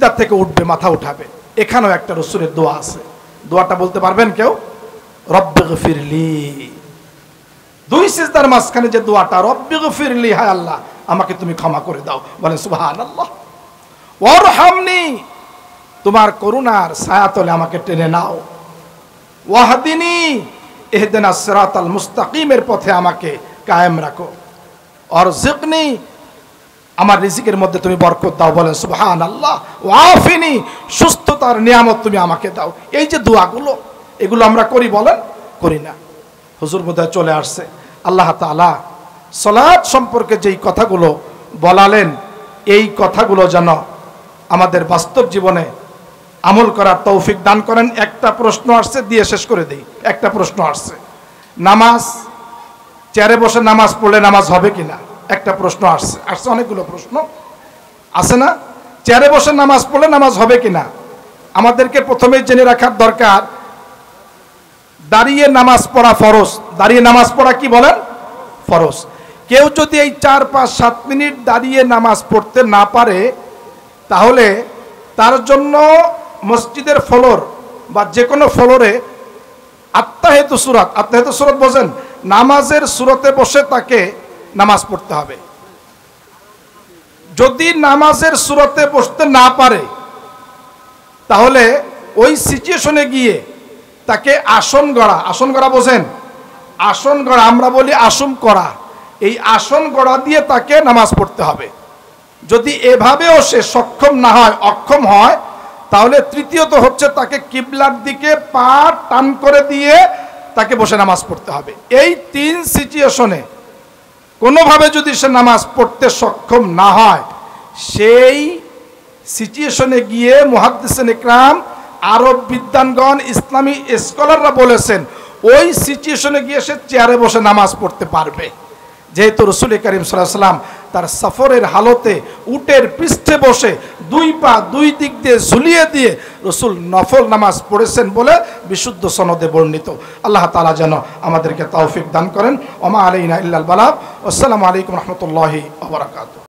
সিজদা থেকে উঠবে, মাথা উঠাবে, এখানেও একটা রাসূলের দোয়া আছে। দোয়াটা বলতে পারবেন কেউ? রব্বিগফিরলি। দুই সিজদার মাঝখানে যে দোয়াটা, রব্বিগফিরলি, হায় আল্লাহ আমাকে তুমি ক্ষমা করে দাও, বলেন সুবহানাল্লাহ। ওয়ারহামনি, তোমার করুণার ছায়াতলে আমাকে টেনে নাও। ওয়াহদিনী, ইহদিনাস সিরাতাল মুস্তাকিমের পথে আমাকে কায়েম রাখো। ওয়ারযিকনি, আমার রিজিকের মধ্যে তুমি বরকত দাও, বলেন সুবহানাল্লাহ। ওয়াফিনি, সুস্থতার নিয়ামত তুমি আমাকে দাও। এই যে দোয়াগুলো, এগুলো আমরা করি বলেন? করি না। হুজুর বোধহয় চলে আসছে। আল্লাহ তাআলা সালাত সম্পর্কে যেই কথাগুলো বলালেন, এই কথাগুলো যেন আমাদের বাস্তব জীবনে আমল করার তৌফিক দান করেন। একটা প্রশ্ন আসছে, দিয়ে শেষ করে দেই। একটা প্রশ্ন আসছে, নামাজ চেয়ারে বসে নামাজ পড়লে নামাজ হবে কিনা? একটা প্রশ্ন আসছে। অনেকগুলো প্রশ্ন আছে না? চেয়ারে বসে নামাজ পড়লে নামাজ হবে কিনা? আমাদেরকে প্রথমে জেনে রাখার দরকার, দাঁড়িয়ে নামাজ পড়া ফরজ। দাঁড়িয়ে নামাজ পড়া কি বলেন? ফরজ। কেউ যদি এই 4, 5, 7 মিনিট দাঁড়িয়ে নামাজ পড়তে না পারে, তাহলে তার জন্য মসজিদের ফ্লোর বা যে কোনো ফ্লোরে আত্তাহিয়াতুস সূরাত, আত্তাহিয়াতুস সূরাত বোঝেন? নামাজের সূরতে বসে তাকে নামাজ পড়তে হবে। যদি নামাজের সূরতে বসতে না পারে, তাহলে ওই সিচুয়েশনে গিয়ে তাকে আসন গড়া, আসন গড়া বোঝেন? আসন গড়া, আমরা বলি আসন করা, এই আসন গড়া দিয়ে তাকে নামাজ পড়তে হবে। যদি এভাবেও সে সক্ষম না হয়, অক্ষম হয়, তাহলে তৃতীয়ত হচ্ছে তাকে কিবলার দিকে পা টান করে দিয়ে তাকে বসে নামাজ পড়তে হবে। এই 3 সিচুয়েশনে কোনোভাবে যদি সে নামাজ পড়তে সক্ষম না হয়, সেই সিচুয়েশনে গিয়ে মুহাদ্দিসিন ইকরাম, আরব বিদ্বানগণ, ইসলামী স্কলাররা বলেছেন, ওই সিচুয়েশনে গিয়ে সে চেয়ারে বসে নামাজ পড়তে পারবে। যেহেতু রাসূল করিম সাল্লাল্লাহু আলাইহি ওয়াসাল্লাম তার সফরের হালতে উটের পৃষ্ঠে বসে 2 পা 2 দিক দিয়ে ঝুলিয়ে দিয়ে রাসূল নফল নামাজ পড়েছেন বলে বিশুদ্ধ সনদে বর্ণিত। আল্লাহ তাআলা যেন আমাদেরকে তৌফিক দান করেন। ওমা আলাইনা ইল্লাল বালাগ। আসসালামু আলাইকুম ওয়া রাহমাতুল্লাহি ওয়া বারাকাতুহু।